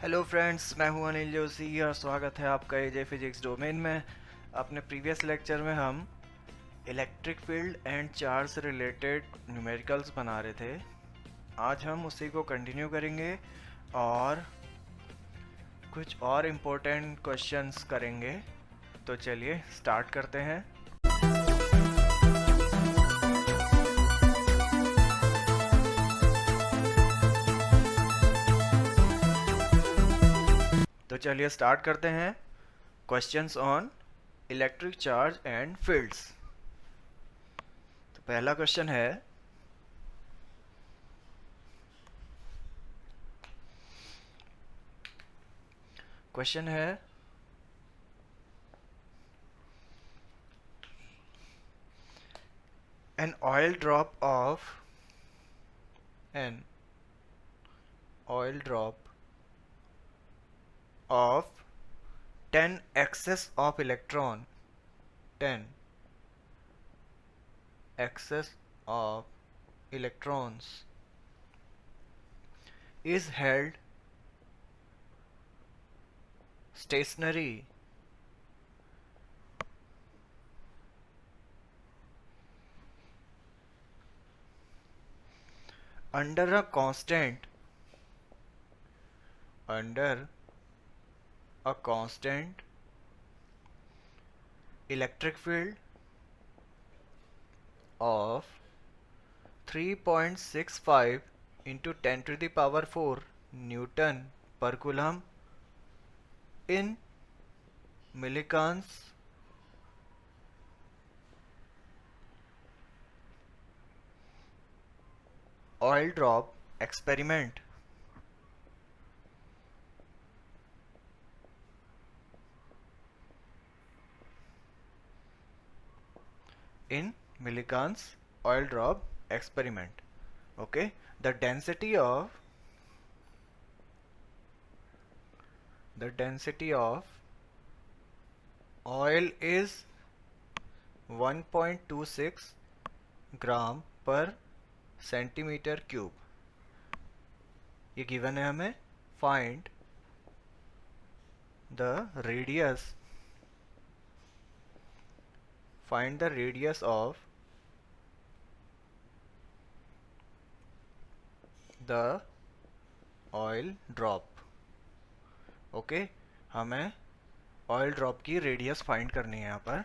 Hello friends, मैं हूं अनिल जोशी और स्वागत है आपका एजे फिजिक्स डोमेन में। अपने प्रीवियस लेक्चर में हम इलेक्ट्रिक फील्ड एंड चार्ज से रिलेटेड न्यूमेरिकल्स बना रहे थे। आज हम उसी को कंटिन्यू करेंगे और कुछ और इम्पोर्टेंट क्वेश्चंस करेंगे। तो चलिए स्टार्ट करते हैं। तो चलिए स्टार्ट करते हैं। Questions on electric charge and fields. तो पहला क्वेश्चन है, क्वेश्चन है an oil drop of an oil drop of 10 excess of electron 10 excess of electrons is held stationary under a constant electric field of 3.65 into 10 to the power 4 Newton per coulomb in millikan's oil drop experiment. In Millikan's oil drop experiment. Okay, the density of oil is 1.26 ग्राम पर centimetre cube. ये given है हमें। Find the radius of the oil drop. Okay, हमें oil drop की radius find करनी है यहाँ पर।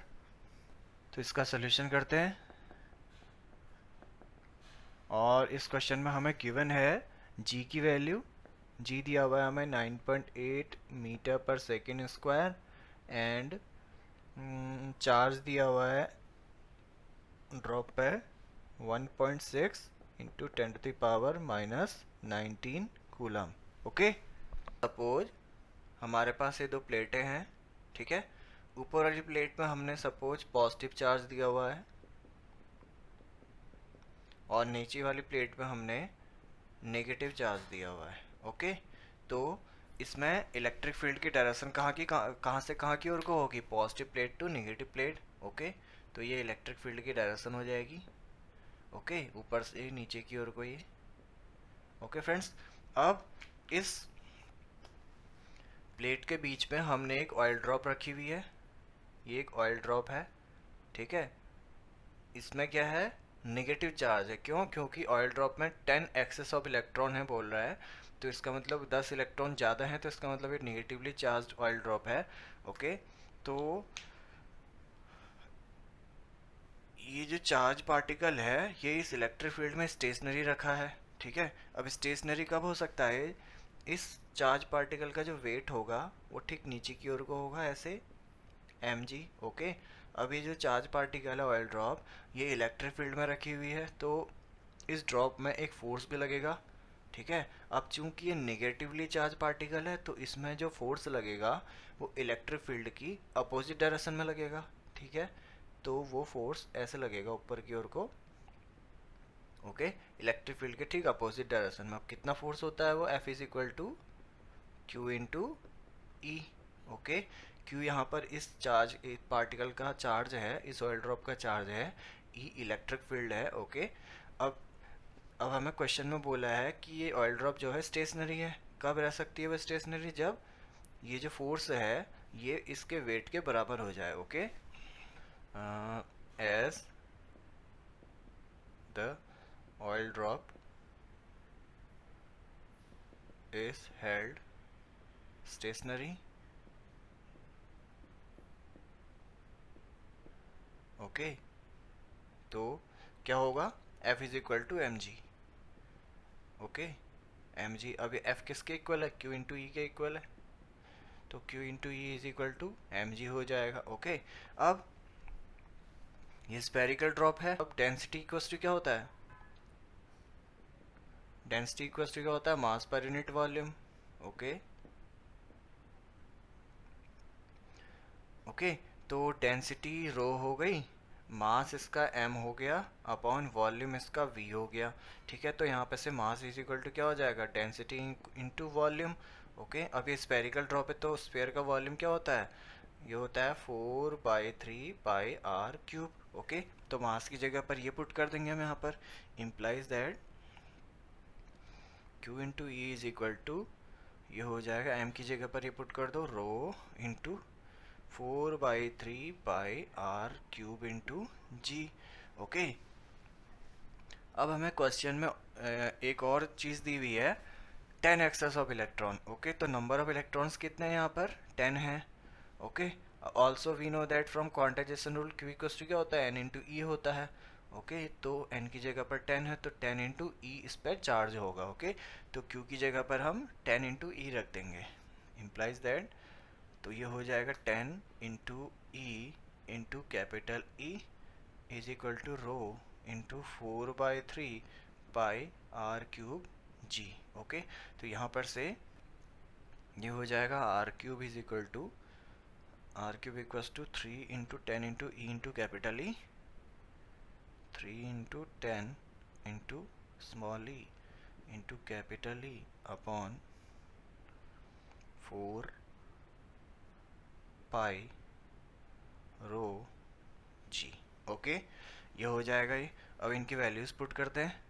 तो इसका सोल्यूशन करते हैं। और इस क्वेश्चन में हमें गिवन है जी की वैल्यू। जी दिया हुआ है हमें 9.8 मीटर पर सेकेंड स्क्वायर एंड चार्ज दिया हुआ है ड्रॉप पे 1.6 into 10 to the power -19 coulomb. Okay, suppose हमारे पास ये दो प्लेटें हैं, ठीक है। ऊपर वाली प्लेट में हमने सपोज पॉजिटिव चार्ज दिया हुआ है और नीचे वाली प्लेट में हमने नेगेटिव चार्ज दिया हुआ है। ओके, तो इसमें इलेक्ट्रिक फील्ड की डायरेक्शन कहाँ से कहाँ की ओर को होगी? Positive plate to negative plate. Okay, तो ये इलेक्ट्रिक फील्ड की डायरेक्शन हो जाएगी। ओके, ऊपर से नीचे की ओर को ये। ओके फ्रेंड्स, अब इस प्लेट के बीच में हमने एक ऑयल ड्रॉप रखी हुई है। ये एक ऑयल ड्रॉप है, ठीक है। इसमें क्या है? नेगेटिव चार्ज है। क्यों? क्योंकि ऑयल ड्रॉप में 10 एक्सेस ऑफ इलेक्ट्रॉन है बोल रहा है, तो इसका मतलब 10 इलेक्ट्रॉन ज़्यादा है, तो इसका मतलब ये नेगेटिवली चार्ज ऑयल ड्रॉप है। ओके, तो ये जो चार्ज पार्टिकल है ये इस इलेक्ट्रिक फील्ड में स्टेशनरी रखा है, ठीक है। अब स्टेशनरी कब हो सकता है? इस चार्ज पार्टिकल का जो वेट होगा वो ठीक नीचे की ओर को होगा, ऐसे mg। ओके, अब ये जो चार्ज पार्टिकल है ऑयल ड्रॉप, ये इलेक्ट्रिक फील्ड में रखी हुई है, तो इस ड्रॉप में एक फोर्स भी लगेगा, ठीक है। अब चूंकि ये नेगेटिवली चार्ज पार्टिकल है तो इसमें जो फोर्स लगेगा वो इलेक्ट्रिक फील्ड की अपोजिट डायरेक्शन में लगेगा, ठीक है। तो वो फोर्स ऐसे लगेगा ऊपर की ओर को। ओके, इलेक्ट्रिक फील्ड के ठीक अपोजिट डायरेक्शन में। अब कितना फोर्स होता है वो? F is equal to Q into E. Okay, Q यहाँ पर इस चार्ज पार्टिकल का चार्ज है, इस ऑयल ड्रॉप का चार्ज है, ई इलेक्ट्रिक फील्ड है। ओके, अब हमें क्वेश्चन में बोला है कि ये ऑयल ड्रॉप जो है स्टेशनरी है, कब रह सकती है वो स्टेशनरी? जब ये जो फोर्स है ये इसके वेट के बराबर हो जाए। Okay, as the oil drop is held stationary. Okay, तो क्या होगा? F is equal to M G. Okay, M G. अब ये F किसके इक्वल है? Q इंटू ई के इक्वल है, तो Q into E is equal to M G हो जाएगा। ओके, अब ये स्पेरिकल ड्रॉप है। अब डेंसिटी इक्वल टू क्या होता है? डेंसिटी इक्वल टू क्या होता है? Mass per unit volume. Okay okay, तो डेंसिटी रो हो गई, मास इसका m हो गया, अपॉन वॉल्यूम इसका v हो गया। ठीक है, तो यहाँ पे से मास इज इक्वल टू क्या हो जाएगा? Density into volume. ओके, अब ये स्पेरिकल ड्रॉप है तो स्पेयर का वॉल्यूम क्या होता है? ये होता है 4/3 πr क्यूब। ओके, तो मास की जगह पर ये पुट कर देंगे हम यहाँ पर। Implies that q into E is equal to, ये हो जाएगा m की जगह पर ये पुट कर दो, रो इंटू 4/3 πr क्यूब इंटू जी। ओके, अब हमें क्वेश्चन में एक और चीज़ दी हुई है, 10 एक्सेस ऑफ इलेक्ट्रॉन। ओके, तो नंबर ऑफ इलेक्ट्रॉन्स कितने हैं यहाँ पर? 10 हैं। Okay, also we know that from quantization rule Q equals to क्या होता है? n इंटू ई होता है। ओके, तो n की जगह पर 10 है तो 10 इंटू ई इस पर चार्ज होगा। ओके, तो q की जगह पर हम 10 इंटू ई रख देंगे। इम्प्लाइज दैट, तो ये हो जाएगा 10 into E into capital E is equal to rho into 4/3 πr cube G. Okay, तो यहाँ पर से ये हो जाएगा r cube equals to 3 into 10 into E into capital E, 3 into 10 into small E into capital E upon 4 rho G. Okay, ये हो जाएगा ये। अब इनकी वैल्यूज पुट करते हैं।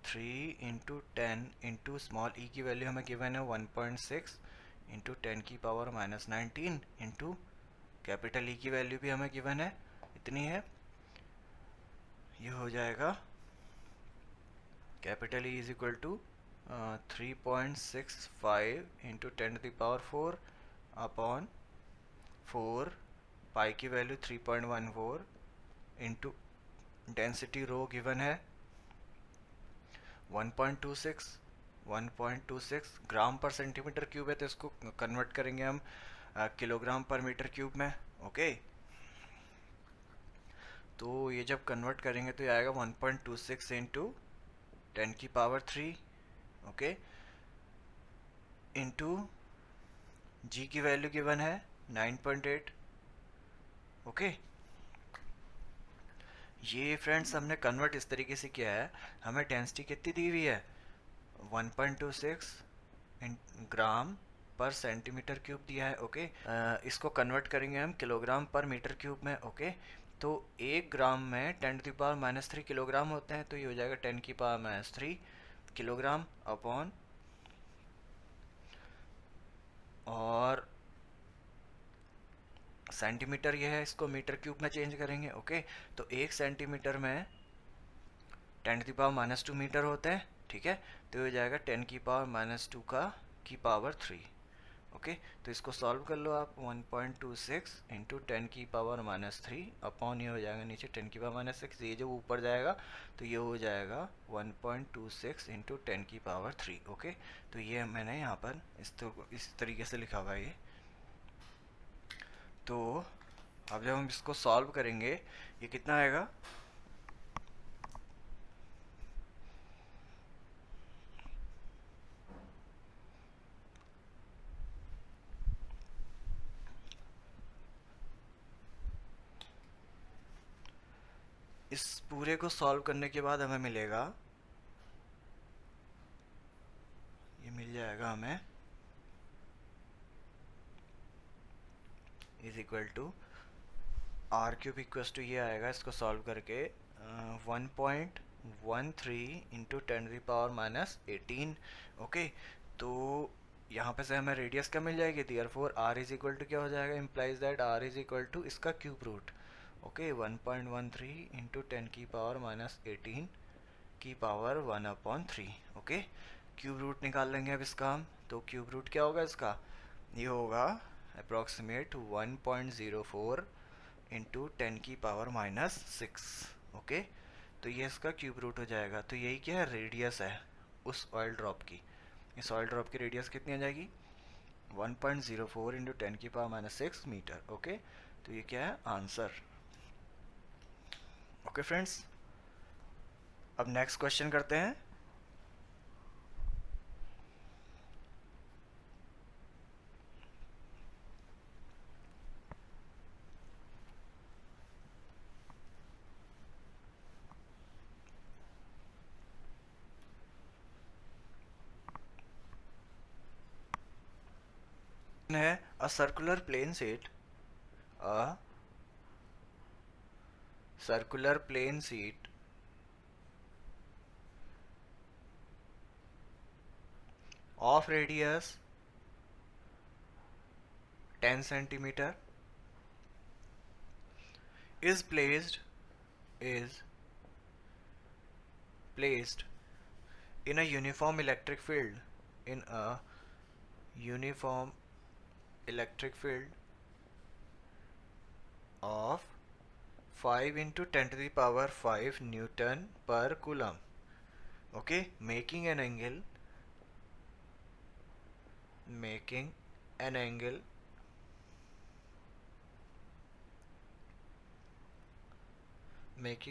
3 इंटू 10 इंटू स्मॉल ई की वैल्यू हमें गिवन है 1.6 इंटू 10⁻⁻19 इंटू कैपिटल ई की वैल्यू भी हमें गिवन है, इतनी है। ये हो जाएगा capital E is equal to 3.65 into 10⁴ upon 4, pi की value 3.14 into density rho given है 1.26 ग्राम पर सेंटीमीटर क्यूब है, तो इसको कन्वर्ट करेंगे हम किलोग्राम पर मीटर क्यूब में। ओके, तो ये जब कन्वर्ट करेंगे तो ये आएगा 1.26 इंटू 10⁻3। ओके, इंटू जी की वैल्यू गिवन है 9.8। ओके, ये फ्रेंड्स हमने कन्वर्ट इस तरीके से किया है। हमें डेंसिटी कितनी दी हुई है? 1.26 ग्राम पर सेंटीमीटर क्यूब दिया है। ओके, इसको कन्वर्ट करेंगे हम किलोग्राम पर मीटर क्यूब में। ओके, तो 1 ग्राम में 10⁻³ किलोग्राम होते हैं, तो ये हो जाएगा 10⁻³ किलोग्राम अपॉन, और सेंटीमीटर ये है, इसको मीटर क्यूब में चेंज करेंगे। ओके, तो 1 सेंटीमीटर में 10⁻² मीटर होते हैं। ठीक है, तो ये हो जाएगा 10⁻² की पावर 3। ओके, तो इसको सॉल्व कर लो आप। 1.26 इंटू 10⁻³ अपॉन, ये हो जाएगा नीचे 10⁻6, ये जो ऊपर जाएगा तो ये हो जाएगा 1.26 इंटू 10⁻3। ओके, तो ये मैंने यहाँ पर इस तरीके से लिखा हुआ है ये। तो अब जब हम इसको सॉल्व करेंगे ये कितना आएगा? इस पूरे को सॉल्व करने के बाद हमें मिलेगा, ये मिल जाएगा हमें is equal to r³ equals to, ये आएगा इसको सॉल्व करके 1.13 इंटू 10⁻18। ओके, तो यहाँ पे से हमें रेडियस क्या मिल जाएगी, therefore R is equal to क्या हो जाएगा, implies that R is equal to इसका क्यूब रूट, ओके 1.13 इंटू 10 की पावर माइनस 18 की पावर 1/3, ओके। क्यूब रूट निकाल लेंगे अब इसका हम, तो क्यूब रूट क्या होगा इसका, ये होगा अप्रॉक्सीमेट 1.04 इंटू 10 की पावर माइनस 6, ओके। तो ये इसका क्यूब रूट हो जाएगा। तो यही क्या है, रेडियस है उस ऑयल ड्रॉप की। इस ऑयल ड्रॉप की रेडियस कितनी आ जाएगी, 1.04 इंटू 10 की पावर माइनस 6 मीटर, ओके। तो ये क्या है, आंसर। ओके फ्रेंड्स, अब नेक्स्ट क्वेश्चन करते हैं। है a circular plane sheet, a circular plane sheet of radius 10 centimeter is placed in a uniform electric field, in a uniform electric field of 5 into 10 to the power 5 Newton per coulomb, okay, making an angle making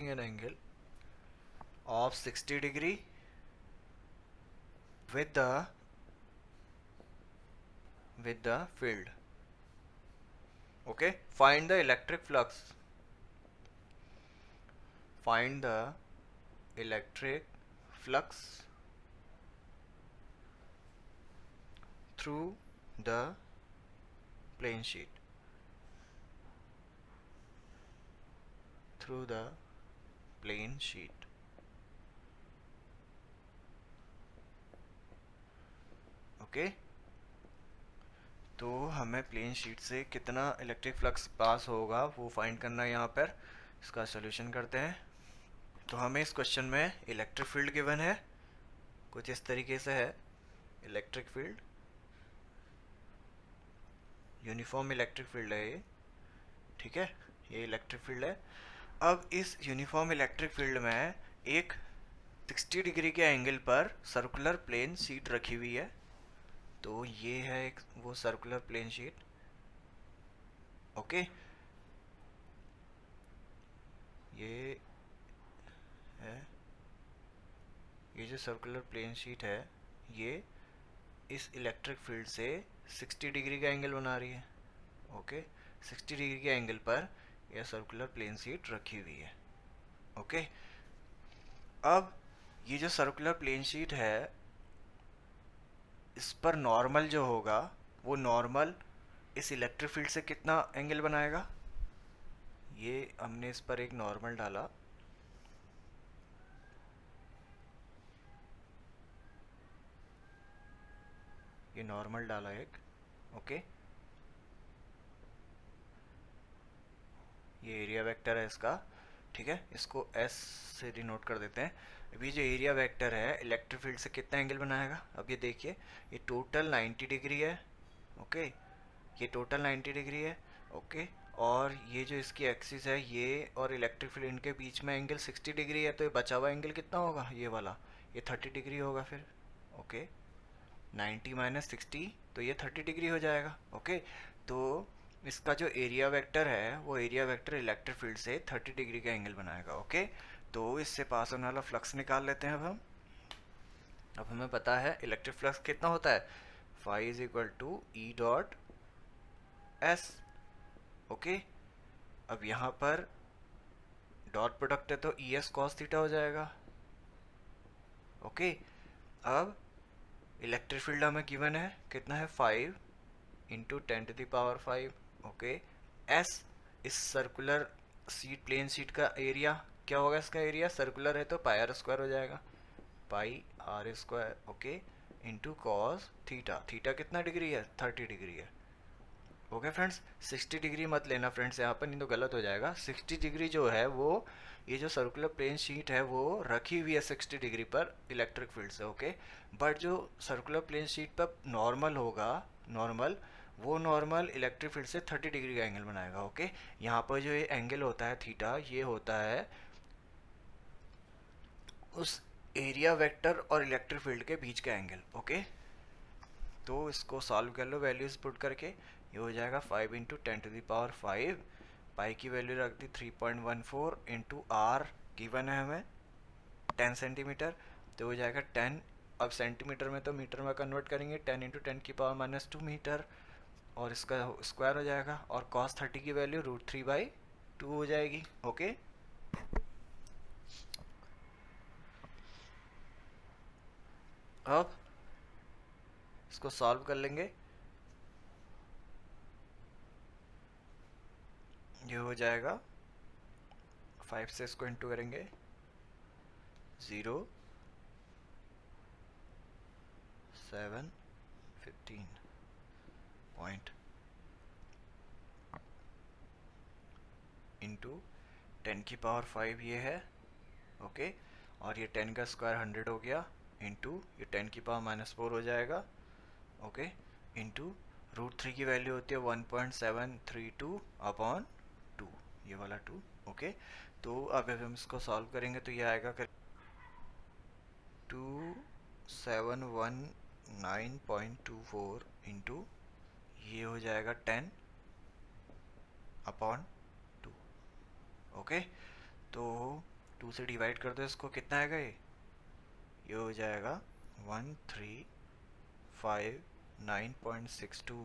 an angle of 60 degree with the field, okay. Find the electric flux, find the electric flux through the plane sheet, through the plane sheet, okay. तो हमें plane sheet से कितना electric flux pass होगा वो find करना है यहाँ पर। इसका सॉल्यूशन करते हैं। तो हमें इस क्वेश्चन में इलेक्ट्रिक फील्ड गिवन है, कुछ इस तरीके से है। Electric field, uniform electric field है ये, ठीक है, ये इलेक्ट्रिक फील्ड है। अब इस यूनिफॉर्म इलेक्ट्रिक फील्ड में एक 60 डिग्री के एंगल पर सर्कुलर प्लेन शीट रखी हुई है। तो ये है एक वो सर्कुलर प्लेन शीट, ओके। ये है, ये जो सर्कुलर प्लेन शीट है ये इस इलेक्ट्रिक फील्ड से 60 डिग्री का एंगल बना रही है, ओके। 60 डिग्री के एंगल पर यह सर्कुलर प्लेन शीट रखी हुई है, ओके। अब ये जो सर्कुलर प्लेन शीट है इस पर नॉर्मल जो होगा वो नॉर्मल इस इलेक्ट्रिक फील्ड से कितना एंगल बनाएगा, ये हमने इस पर एक नॉर्मल डाला, ये नॉर्मल डाला एक, ओके। ये एरिया वेक्टर है इसका, ठीक है, इसको एस से डिनोट कर देते हैं। अभी जो एरिया वेक्टर है इलेक्ट्रिक फील्ड से कितना एंगल बनाएगा, अब ये देखिए ये टोटल 90 डिग्री है, ओके। ये टोटल 90 डिग्री है, ओके। और ये जो इसकी एक्सिस है ये और इलेक्ट्रिक फील्ड इनके बीच में एंगल 60 डिग्री है। तो ये बचा हुआ एंगल कितना होगा, ये वाला, ये 30 डिग्री होगा फिर, ओके। 90 माइनस 60 तो ये 30 डिग्री हो जाएगा, ओके। तो इसका जो एरिया वेक्टर है वो एरिया वेक्टर इलेक्ट्रिक फील्ड से 30 डिग्री का एंगल बनाएगा, ओके। तो इससे पास होने वाला फ्लक्स निकाल लेते हैं अब हम। अब हमें पता है इलेक्ट्रिक फ्लक्स कितना होता है, phi is equal to E dot S, okay. अब यहाँ पर डॉट प्रोडक्ट है तो ई एस कॉस थीटा हो जाएगा, ओके। अब इलेक्ट्रिक फील्ड हमें गिवन है कितना है, 5 into 10 to the power 5, okay. एस इस सर्कुलर सीट प्लेन सीट का एरिया क्या होगा, इसका एरिया सर्कुलर है तो पाई आर स्क्वायर हो जाएगा, pi r square, okay. Into cos theta. Theta कितना डिग्री है? 30 डिग्री है। ओके फ्रेंड्स, 60 डिग्री मत लेना फ्रेंड्स यहाँ पर, नहीं तो गलत हो जाएगा। 60 डिग्री जो है वो, ये जो सर्कुलर प्लेन शीट है वो रखी हुई है 60 डिग्री पर इलेक्ट्रिक फील्ड से। ओके, बट जो सर्कुलर प्लेन शीट पर नॉर्मल होगा, नॉर्मल, वो नॉर्मल इलेक्ट्रिक फील्ड से 30 डिग्री का एंगल बनाएगा। ओके, यहाँ पर जो ये एंगल होता है थीटा, ये होता है उस एरिया वेक्टर और इलेक्ट्रिक फील्ड के बीच का एंगल। ओके, तो इसको सॉल्व कर लो वैल्यूज पुट करके। ये हो जाएगा 5 इंटू 10⁵, पाई की वैल्यू रख दी 3.14 इंटू आर गिवन है हमें 10 सेंटीमीटर, तो हो जाएगा 10। अब सेंटीमीटर में तो मीटर में कन्वर्ट करेंगे, 10 इंटू 10⁻⁻2 मीटर, और इसका स्क्वायर हो जाएगा, और cos 30 की वैल्यू √3/2 हो जाएगी। ओके, अब इसको सॉल्व कर लेंगे। ये हो जाएगा 5 से इसको इंटू करेंगे 0.715 पॉइंट इंटू 10⁵ ये है। ओके, और ये 10 का स्क्वायर 100 हो गया, इंटू ये 10⁻⁻4 हो जाएगा। ओके, इंटू √3 की वैल्यू होती है 1.732/2, ये वाला 2। ओके, तो अब हम इसको सॉल्व करेंगे तो ये आएगा 2719.24 इंटू ये हो जाएगा 10/2। ओके, तो 2 से डिवाइड कर दो इसको, कितना आएगा ये हो जाएगा 1359.62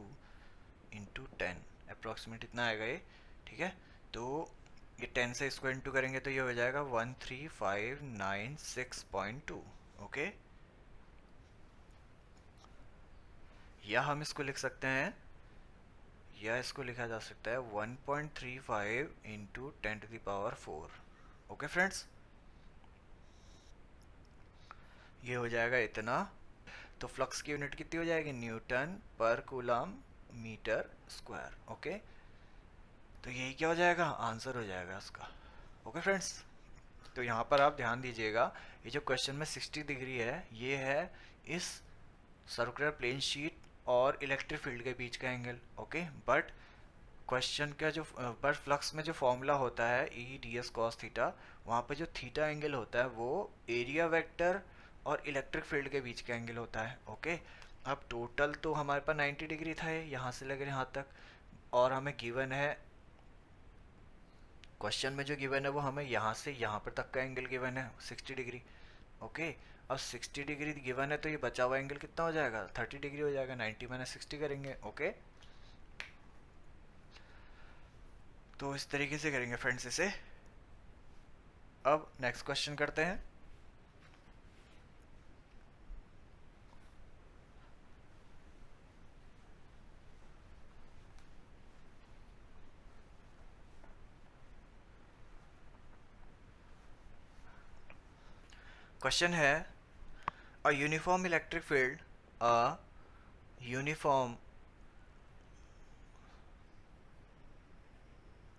इंटू 10, अप्रॉक्सीमेट इतना आएगा ये। ठीक है, तो ये 10 से इसको इंटू करेंगे तो ये हो जाएगा 13596.2। ओके, या हम इसको लिख सकते हैं, या इसको लिखा जा सकता है 1.35 इंटू 10⁴। ओके फ्रेंड्स, ये हो जाएगा इतना। तो फ्लक्स की यूनिट कितनी हो जाएगी? न्यूटन पर कूलम मीटर स्क्वायर। ओके, तो यही क्या हो जाएगा? आंसर हो जाएगा इसका। ओके फ्रेंड्स, तो यहाँ पर आप ध्यान दीजिएगा, ये जो क्वेश्चन में 60 डिग्री है, ये है इस सर्कुलर प्लेन शीट और इलेक्ट्रिक फील्ड के बीच का एंगल। ओके, बट क्वेश्चन का जो बट फ्लक्स में जो फॉर्मूला होता है E/ds cos थीटा, वहाँ पे जो थीटा एंगल होता है वो एरिया वेक्टर और इलेक्ट्रिक फील्ड के बीच का एंगल होता है। ओके, अब टोटल तो हमारे पास 90 डिग्री था यहाँ से लेकर यहाँ तक, और हमें गिवन है, क्वेश्चन में जो गिवन है वो हमें यहाँ से यहाँ पर तक का एंगल गिवन है 60 डिग्री। ओके, अब 60 डिग्री गिवन है तो ये बचा हुआ एंगल कितना हो जाएगा? 30 डिग्री हो जाएगा। 90 - 60 करेंगे। ओके, तो इस तरीके से करेंगे फ्रेंड्स इसे। अब नेक्स्ट क्वेश्चन करते हैं। क्वेश्चन है, a uniform electric field, a uniform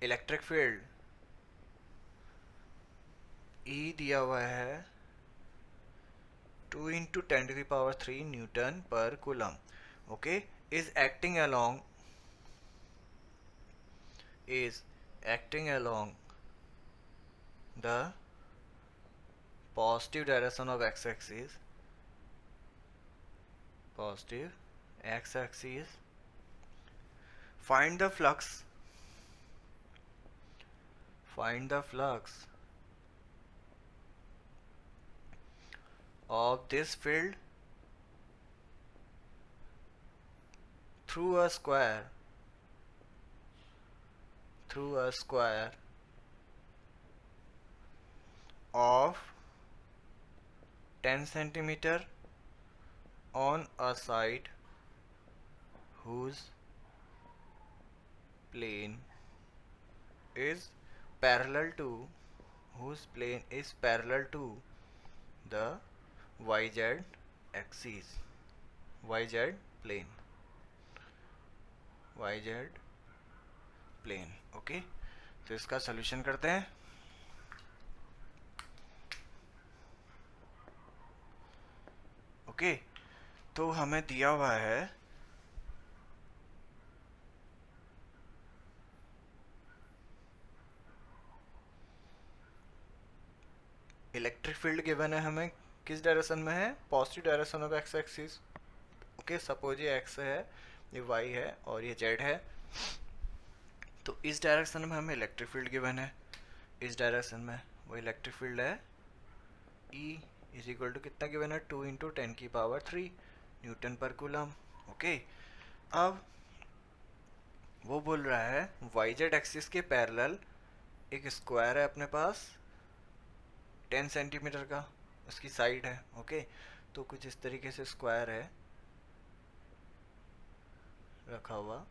electric field E दिया हुआ है 2 इंटू 10⁻³ न्यूटन पर coulomb. Okay, is acting along is acting along the positive direction of x-axis, positive x-axis. Find the flux, find the flux of this field through a square, through a square of 10 centimeter on a side whose plane is parallel to, whose plane is parallel to the yz axis. Y Z plane, Y Z plane. Okay, तो इसका solution करते हैं। Okay, तो हमें दिया हुआ है electric field given है हमें, किस डायरेक्शन में है, positive direction of x axis. Okay, suppose ये एक्स है, ये वाई है और ये जेड है, तो इस डायरेक्शन में हमें इलेक्ट्रिक फील्ड गिवन है। इस डायरेक्शन में वो इलेक्ट्रिक फील्ड है E इज इक्वल टू कितना गिवन है, 2 × 10⁻³ न्यूटन पर कूलम। ओके, अब वो बोल रहा है वाई जेड एक्सिस के पैरेलल एक स्क्वायर है अपने पास 10 सेंटीमीटर का, उसकी साइड है। ओके, तो कुछ इस तरीके से स्क्वायर है रखा हुआ।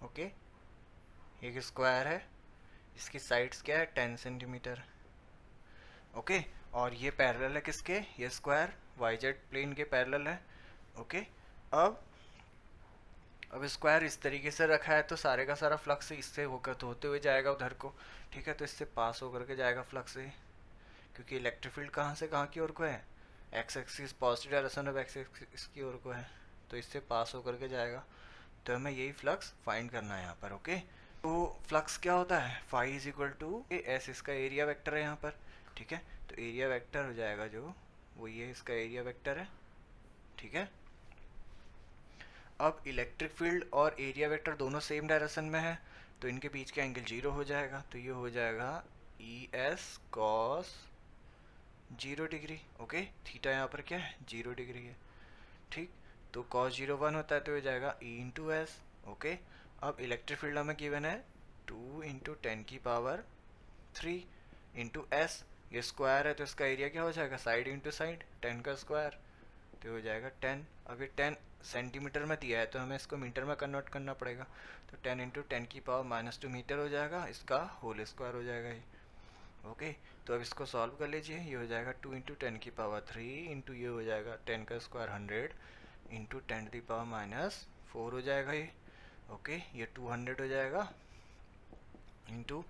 ओके, एक स्क्वायर है, इसकी साइड्स क्या है, 10 सेंटीमीटर। ओके, और ये पैरेलल है किसके, ये स्क्वायर वाई जेड प्लेन के पैरेलल है। ओके, अब स्क्वायर इस तरीके से रखा है तो सारे का सारा फ्लक्स इससे होकर तो होते हुए जाएगा उधर को। ठीक है, तो इससे पास होकर के जाएगा फ्लक्स से, क्योंकि इलेक्ट्रिक फील्ड कहाँ से कहाँ की ओर को है, x axis positive direction of x axis की ओर को है, तो इससे पास होकर के जाएगा। तो हमें यही फ्लक्स फाइंड करना है यहाँ पर। ओके, तो फ्लक्स क्या होता है, phi is equal to S, इसका एरिया वेक्टर है यहाँ पर। ठीक है, तो एरिया वेक्टर हो जाएगा जो, वो ये इसका एरिया वेक्टर है। ठीक है, अब इलेक्ट्रिक फील्ड और एरिया वेक्टर दोनों सेम डायरेक्शन में है, तो इनके बीच का एंगल 0 हो जाएगा, तो ये हो जाएगा E S cos 0 degree. Okay, theta यहाँ पर क्या है, 0 डिग्री है। ठीक, तो कॉस 0 1 होता है, तो हो जाएगा ई इंटू एस। ओके, अब इलेक्ट्रिक फील्ड हमें गिवन है 2 × 10⁻³ इंटू एस, ये स्क्वायर है तो इसका एरिया क्या हो जाएगा, साइड इंटू साइड 10 का स्क्वायर, तो हो जाएगा 10। अब ये 10 सेंटीमीटर में दिया है तो हमें इसको मीटर में कन्वर्ट करना पड़ेगा, तो 10 × 10⁻² मीटर हो जाएगा, इसका होल स्क्वायर हो जाएगा ये। ओके, तो अब इसको सॉल्व कर लीजिए, ये हो जाएगा 2 × 10⁻³ इंटू ये हो जाएगा 10 का स्क्वायर 100 इंटू 10⁻⁴ हो जाएगा ये। ओके, ये 200 हो जाएगा इंटू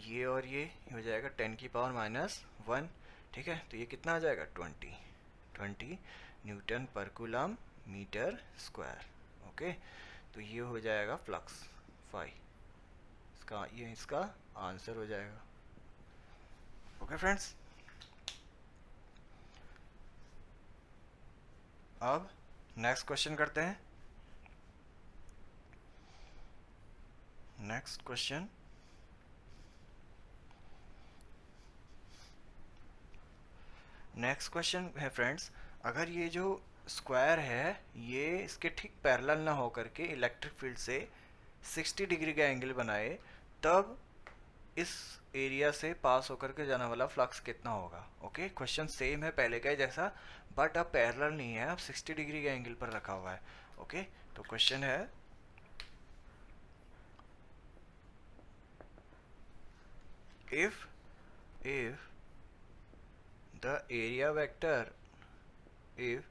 ये और ये हो जाएगा 10⁻⁻1। ठीक है, तो ये कितना आ जाएगा, 20 न्यूटन पर कूलम मीटर स्क्वायर। ओके, तो ये हो जाएगा फ्लक्स फाई, इसका ये इसका आंसर हो जाएगा। ओके फ्रेंड्स, अब नेक्स्ट क्वेश्चन करते हैं। नेक्स्ट क्वेश्चन, नेक्स्ट क्वेश्चन है फ्रेंड्स, अगर ये जो स्क्वायर है ये इसके ठीक पैरेलल ना हो करके इलेक्ट्रिक फील्ड से 60 डिग्री का एंगल बनाए, तब इस एरिया से पास होकर के जाने वाला फ्लक्स कितना होगा। ओके, क्वेश्चन सेम है पहले का ही जैसा, बट अब पैरेलल नहीं है, अब 60 डिग्री के एंगल पर रखा हुआ है। ओके, तो क्वेश्चन है if the area vector if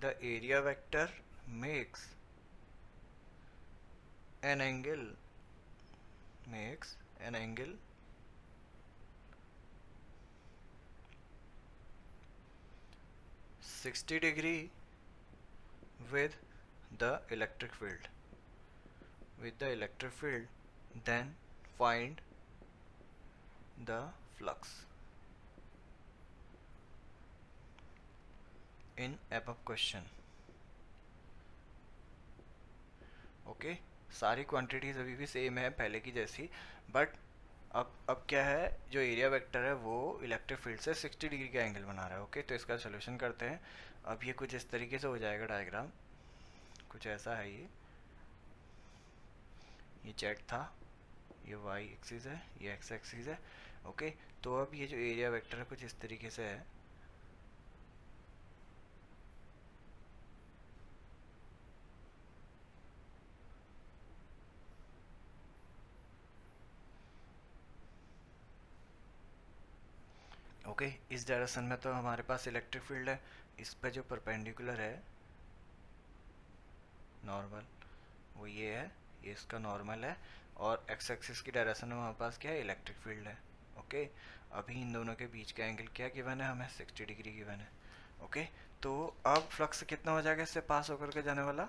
the area vector makes an angle 60 degree with the electric field then find the flux in above question। Okay, सारी क्वांटिटीज अभी भी सेम है पहले की जैसी, बट अब क्या है, जो एरिया वेक्टर है वो इलेक्ट्रिक फील्ड से 60 डिग्री का एंगल बना रहा है। ओके, तो इसका सोल्यूशन करते हैं। अब ये कुछ इस तरीके से हो जाएगा डायग्राम, कुछ ऐसा है ये। ये जेड था, ये वाई एक्सिस है, ये एक्स एक्सिस है। ओके, तो अब ये जो एरिया वेक्टर है कुछ इस तरीके से है। ओके, इस डायरेक्शन में तो हमारे पास इलेक्ट्रिक फील्ड है। इस पे जो परपेंडिकुलर है नॉर्मल, वो ये है, ये इसका नॉर्मल है। और एक्स एक्सिस की डायरेक्शन में हमारे पास क्या है, इलेक्ट्रिक फील्ड है। ओके, अभी इन दोनों के बीच का एंगल क्या गिवन है हमें, 60 डिग्री गिवन है। ओके, तो अब फ्लक्स कितना हो जाएगा इससे पास होकर के जाने वाला,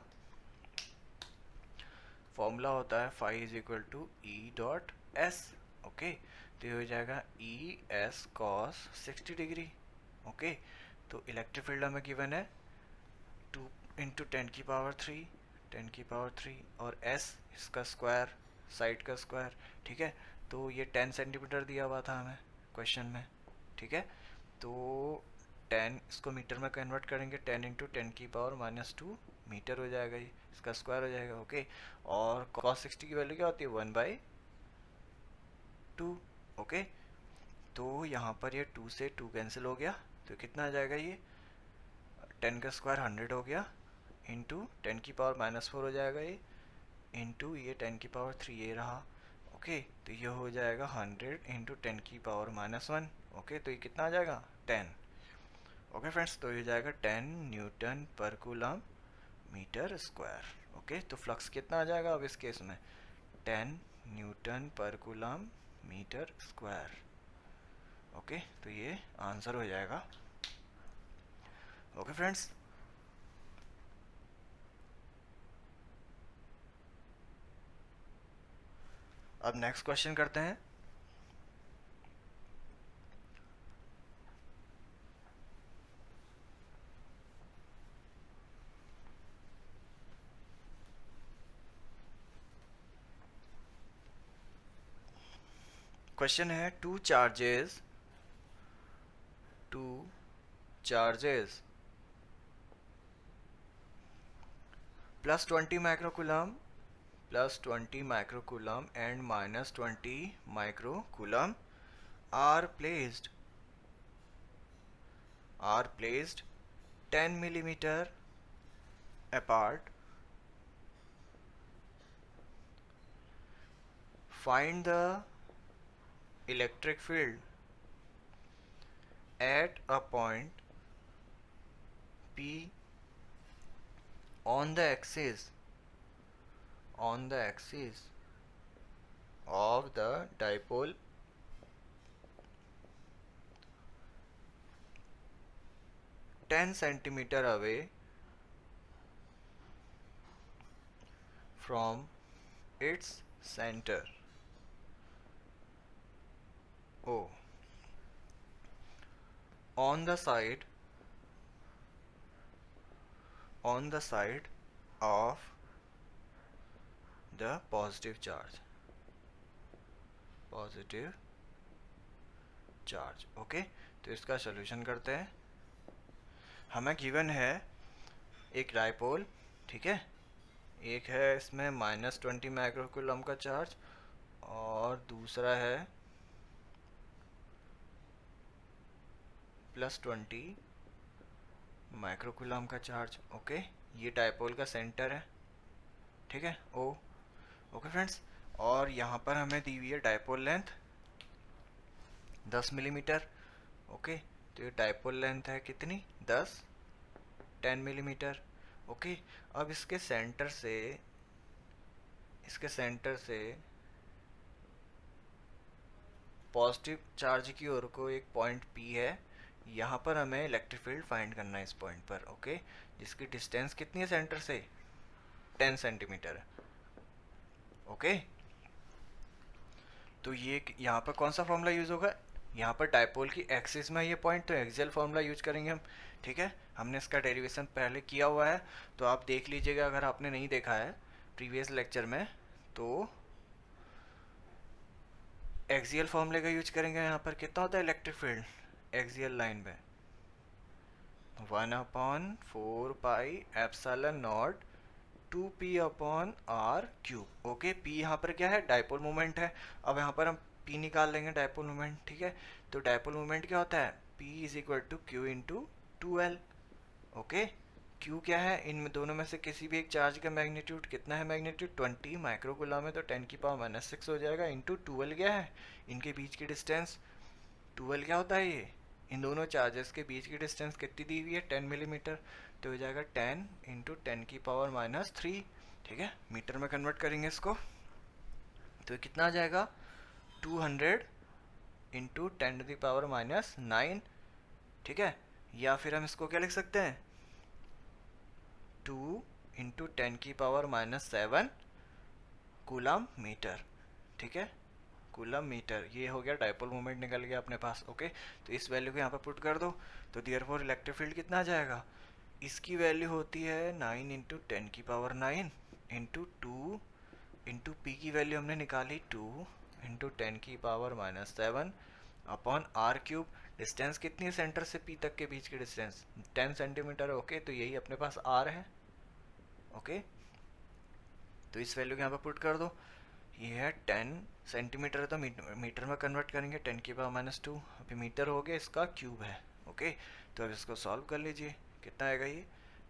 फॉर्मूला होता है phi is equal to E dot S. Okay, तो ये हो जाएगा E S cos 60 degree. Okay, तो इलेक्ट्रिक फील्ड हमें गिवन है 2 इंटू 10⁻³ 10⁻³ और एस इसका स्क्वायर, साइड का स्क्वायर। ठीक है, तो ये 10 सेंटीमीटर दिया हुआ था हमें क्वेश्चन में। ठीक है, तो 10 इसको मीटर में कन्वर्ट करेंगे, 10 इंटू 10⁻⁻² मीटर हो जाएगा, ये इसका स्क्वायर हो जाएगा। ओके, और cos 60 की वैल्यू क्या होती है, 1/2। ओके, तो यहाँ पर ये 2 से 2 कैंसिल हो गया, तो कितना आ जाएगा, ये 10 का स्क्वायर 100 हो गया, इंटू 10⁻⁻4 हो जाएगा ये, इंटू ये 10⁻³ ये रहा। ओके, तो ये हो जाएगा 100 इंटू 10⁻⁻1। ओके, तो ये कितना आ जाएगा, 10। ओके फ्रेंड्स, तो ये जाएगा 10 न्यूटन पर कूलम मीटर स्क्वायर। ओके, तो फ्लक्स कितना आ जाएगा अब इस केस में, 10 न्यूटन पर कूलम मीटर स्क्वायर। ओके, तो ये आंसर हो जाएगा। ओके फ्रेंड्स, अब नेक्स्ट क्वेश्चन करते हैं। क्वेश्चन है two charges +20 microcoulomb and -20 microcoulomb are placed 10 millimeter apart. Find the electric field at a point P on the axis of the dipole 10 centimeter away from its center O, on the side of the positive charge। Okay, तो इसका solution करते हैं। हमें given है एक dipole, ठीक है, एक है इसमें -20 माइक्रोकूलम का चार्ज और दूसरा है +20 माइक्रोकूलम का चार्ज। ओके, ये डाइपोल का सेंटर है, ठीक है, ओ। ओके फ्रेंड्स, और यहाँ पर हमें दी हुई है डाइपोल लेंथ 10 मिलीमीटर। ओके, तो ये डाइपोल लेंथ है कितनी, 10 मिलीमीटर। ओके, अब इसके सेंटर से पॉजिटिव चार्ज की ओर को एक पॉइंट पी है, यहाँ पर हमें इलेक्ट्रिक फील्ड फाइंड करना है इस पॉइंट पर। ओके, जिसकी डिस्टेंस कितनी है सेंटर से, 10 सेंटीमीटर है। ओके, तो ये यहाँ पर कौन सा फॉर्मूला यूज़ होगा, यहाँ पर डाइपोल की एक्सिस में ये पॉइंट, तो एक्सियल फॉर्मूला यूज करेंगे हम। ठीक है, हमने इसका डेरिवेशन पहले किया हुआ है, तो आप देख लीजिएगा अगर आपने नहीं देखा है प्रीवियस लेक्चर में, तो एक्सियल फॉर्मूले का यूज करेंगे। यहाँ पर कितना होता है इलेक्ट्रिक फील्ड एक्सियल लाइन पे, 1/4 pi epsilon naught 2p upon R cube. Okay, p यहाँ पर क्या है, डायपोल मोमेंट है। अब यहाँ पर हम p निकाल लेंगे, डायपोल मोमेंट। ठीक है, तो डायपोल मोमेंट क्या होता है, p is equal to Q into 2l। Okay, Q क्या है, इन दोनों में से किसी भी एक चार्ज का मैग्नीट्यूड कितना है, मैग्नीट्यूड 20 माइक्रोकूलम है, तो 10 की पावर माइनस 6 हो जाएगा, इंटू 12 क्या है, इनके बीच की डिस्टेंस। 12 क्या होता है, ये इन दोनों चार्जेस के बीच की डिस्टेंस कितनी दी हुई है, 10 मिलीमीटर। तो हो जाएगा 10 इंटू 10 की पावर माइनस 3। ठीक है, मीटर में कन्वर्ट करेंगे इसको, तो ये कितना आ जाएगा, 200 into 10 to the power minus 9। ठीक है, या फिर हम इसको क्या लिख सकते हैं, 2 इंटू 10 की पावर माइनस 7 कूलम मीटर। ठीक है, कूलम मीटर, ये हो गया, डायपोल मोमेंट निकल गया अपने पास। ओके, तो इस वैल्यू को यहाँ पर पुट कर दो, तो देयरफॉर इलेक्ट्रिक फील्ड कितना आ जाएगा, इसकी वैल्यू होती है 9 इंटू 10 की पावर 9 इंटू 2 इंटू पी की वैल्यू हमने निकाली 2 इंटू 10 की power minus 7 upon R cube. Distance कितनी है सेंटर से पी तक के बीच की डिस्टेंस, 10 सेंटीमीटर है। ओके, तो यही अपने पास आर है। ओके, तो इस वैल्यू को यहाँ पर पुट कर दो, ये है 10 सेंटीमीटर है, तो मीटर में कन्वर्ट करेंगे, 10 की पावर माइनस 2, अभी मीटर हो गया, इसका क्यूब है। ओके, तो अब इसको सॉल्व कर लीजिए, कितना आएगा ये,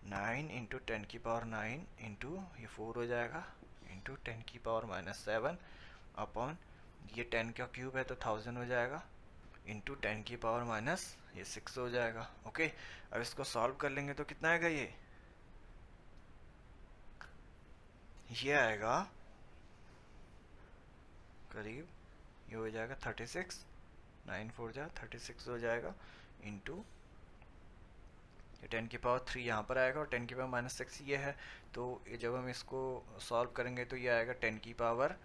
9 इंटू 10 की पावर 9 इंटू ये 4 हो जाएगा, इंटू 10 की पावर माइनस 7 अपॉन ये 10 का क्यूब है तो 1000 हो जाएगा, इंटू 10 की पावर माइनस ये 6 हो जाएगा। ओके, अब इसको सॉल्व कर लेंगे तो कितना आएगा, ये आएगा करीब, ये हो जाएगा 36, 9 4 जा 36 हो जाएगा, इंटू ये 10 की पावर 3 यहाँ पर आएगा और 10 की पावर माइनस 6 ये है। तो ये जब हम इसको सॉल्व करेंगे तो ये आएगा 10 की पावर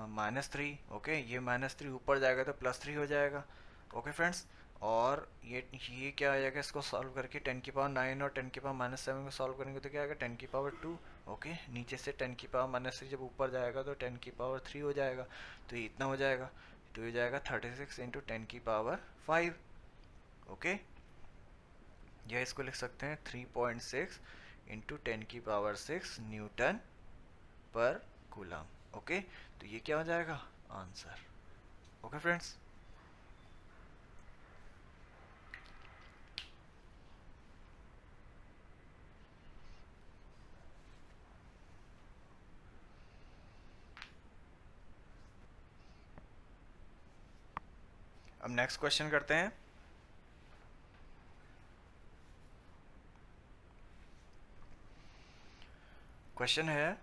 माइनस 3। ओके, ये माइनस 3 ऊपर जाएगा तो प्लस 3 हो जाएगा। ओके फ्रेंड्स, और ये क्या आ जाएगा, इसको सॉल्व करके 10 की पावर 9 और 10 की पावर माइनस 7 को सॉल्व करेंगे तो क्या आएगा, 10 की पावर 2। ओके, नीचे से 10 की पावर माइनस 3 जब ऊपर जाएगा तो 10 की पावर 3 हो जाएगा, तो ये इतना हो जाएगा, तो ये जाएगा 36 इंटू 10 की पावर 5। ओके, या इसको लिख सकते हैं 3.6 इंटू 10 की पावर 6 न्यूटन पर कूलम। ओके, तो ये क्या हो जाएगा, आंसर। ओके फ्रेंड्स, अब नेक्स्ट क्वेश्चन करते हैं। क्वेश्चन है,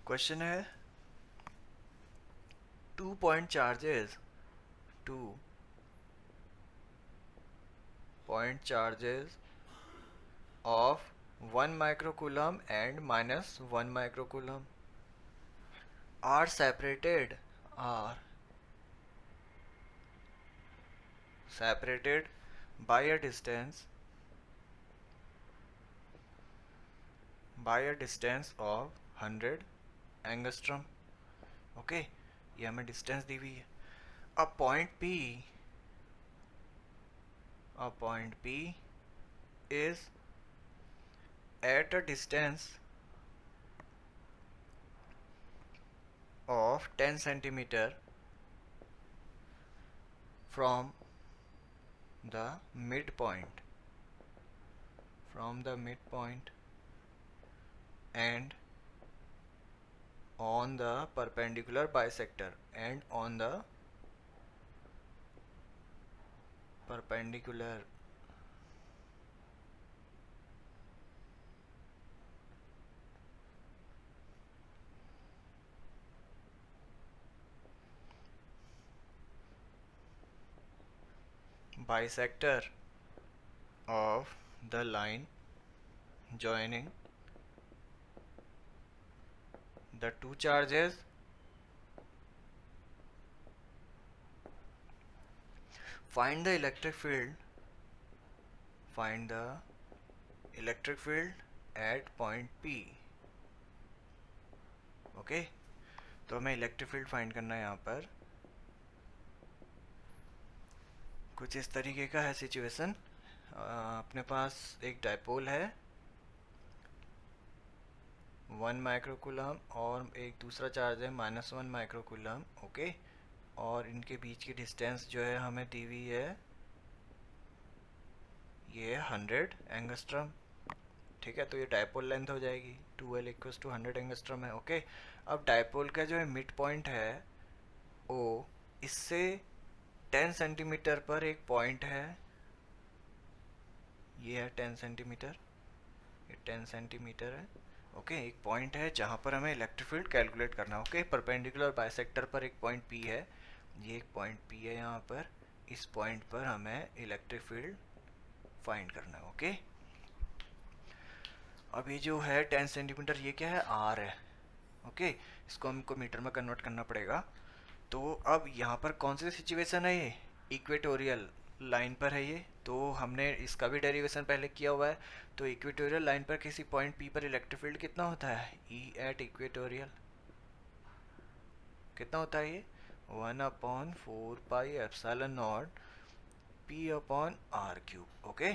क्वेश्चन है 2 point charges, 2 point charges of 1 microcoulomb and minus 1 microcoulomb are separated by a distance of 100 angstrom. Okay, ये हमें डिस्टेंस दी हुई है। A point P is at a distance of 10 centimeter from the midpoint and on the perpendicular bisector perpendicular bisector of the line joining the two charges, find the electric field at point P। Okay, तो हमें electric field find करना है यहाँ पर। कुछ इस तरीके का है सिचुएशन। अपने पास एक डायपोल है 1 माइक्रोकूलम और एक दूसरा चार्ज है -1 माइक्रोकूलम। ओके, और इनके बीच की डिस्टेंस जो है हमें दी हुई है, ये 100 एंगस्ट्रम। ठीक है, तो ये डायपोल लेंथ हो जाएगी 2L इक्वल्स टू 100 एंगस्ट्रम है। ओके, अब डायपोल का जो है मिड पॉइंट है ओ, इससे 10 सेंटीमीटर पर एक पॉइंट है, ये है 10 सेंटीमीटर, ये 10 सेंटीमीटर है। ओके, एक पॉइंट है जहाँ पर हमें इलेक्ट्रिक फील्ड कैलकुलेट करना है। ओके, परपेंडिकुलर बाइसेक्टर पर एक पॉइंट पी है, ये एक पॉइंट पी है यहाँ पर, इस पॉइंट पर हमें इलेक्ट्रिक फील्ड फाइंड करना है। ओके, अब ये जो है 10 सेंटीमीटर, ये क्या है, आर है। ओके, इसको हमको मीटर में कन्वर्ट करना पड़ेगा। तो अब यहाँ पर कौन सी सिचुएशन है, ये इक्वेटोरियल लाइन पर है ये, तो हमने इसका भी डेरिवेशन पहले किया हुआ है। तो इक्वेटोरियल लाइन पर किसी पॉइंट पी पर इलेक्ट्रिक फील्ड कितना होता है, ई एट इक्वेटोरियल कितना होता है, ये 1/4πε0 p/r³। ओके,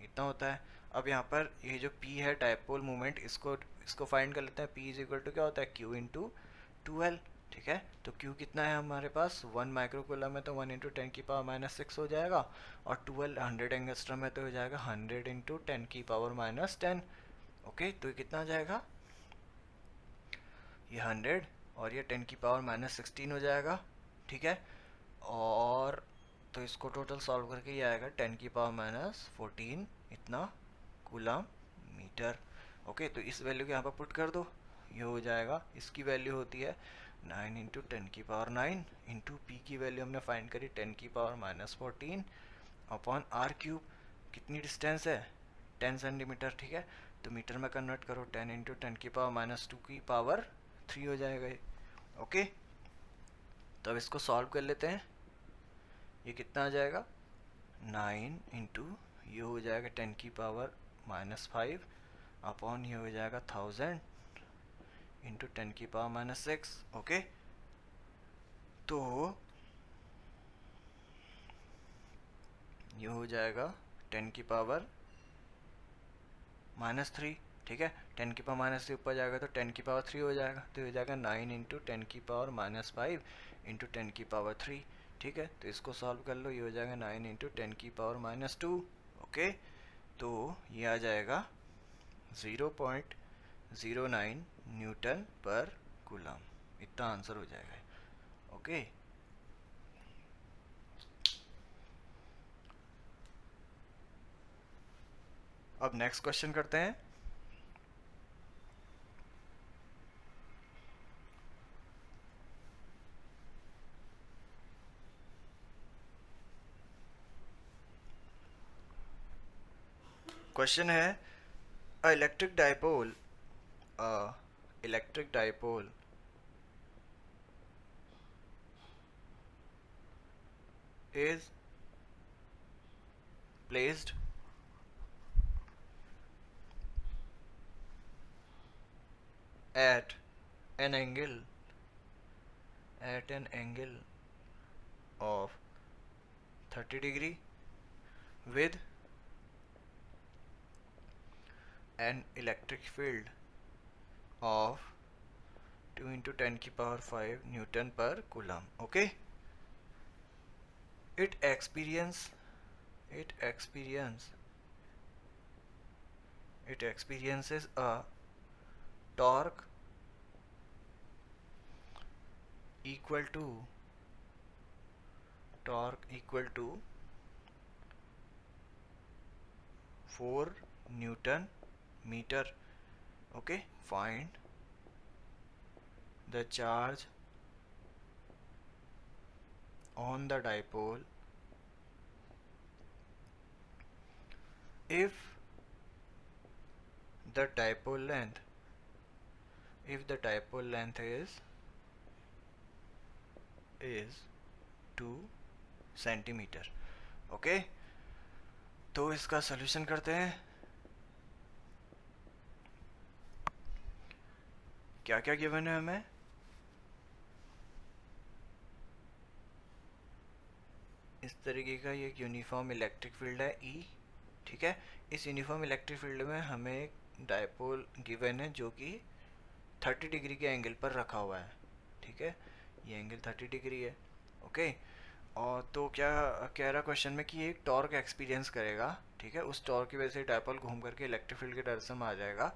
इतना होता है। अब यहाँ पर ये जो p है डायपोल मोमेंट, इसको इसको फाइंड कर लेते हैं। p इज इक्वल टू क्या होता है, q इंटू 2L। ठीक है, तो q कितना है हमारे पास, 1 माइक्रोकूलम में तो 1 इंटू 10⁻⁻6 हो जाएगा, और 2L 100 एंगस्ट्रम में तो हो जाएगा 100 इंटू 10⁻⁻10। ओके, तो ये कितना आ जाएगा, ये 100 और ये 10⁻⁻16 हो जाएगा। ठीक है, और तो इसको टोटल सॉल्व करके ये आएगा 10⁻⁻14 इतना कूलम मीटर। ओके, तो इस वैल्यू को यहाँ पर पुट कर दो, ये हो जाएगा, इसकी वैल्यू होती है 9 इंटू 10⁻9 इंटू पी की वैल्यू हमने फाइंड करी 10⁻⁻14 अपॉन r³। कितनी डिस्टेंस है, 10 सेंटीमीटर। ठीक है, तो मीटर में कन्वर्ट करो, 10 इंटू 10⁻⁻2 की पावर 3 हो जाएगा ये। ओके, तो अब इसको सॉल्व कर लेते हैं। ये कितना आ जाएगा, 9 इंटू ये हो जाएगा 10⁻⁻5 अपॉन ये हो जाएगा 1000 इंटू 10⁻⁻6। ओके, तो ये हो जाएगा 10⁻⁻3। ठीक है, 10⁻3 ऊपर जाएगा तो 10⁻3 हो जाएगा, तो हो जाएगा 9 इंटू 10⁻5 इंटू 10⁻3। ठीक है, तो इसको सॉल्व कर लो, ये हो जाएगा 9 इंटू 10⁻2। ओके, तो ये आ जाएगा 0.09 न्यूटन पर कूलम, इतना आंसर हो जाएगा। ओके, अब नेक्स्ट क्वेश्चन करते हैं। क्वेश्चन है, a electric dipole electric dipole is placed at an angle of 30 degree with an electric field of 2 into 10 की power 5 Newton per coulomb. Okay, it experiences a torque equal to 4 Newton meter. Okay, find the charge on the dipole if the dipole length is 2 centimetre. Okay, तो इसका solution करते हैं। क्या क्या given है हमें? इस तरीके का ये यूनिफॉर्म इलेक्ट्रिक फील्ड है ई, ठीक है। इस यूनिफॉर्म इलेक्ट्रिक फील्ड में हमें एक डायपोल गिवन है जो कि 30 डिग्री के एंगल पर रखा हुआ है, ठीक है। ये एंगल 30 डिग्री है, ओके। और तो क्या कह रहा क्वेश्चन में कि एक टॉर्क एक्सपीरियंस करेगा, ठीक है। उस टॉर्क की वजह से डायपोल घूम करके इलेक्ट्रिक फील्ड के डायरेक्शन में आ जाएगा।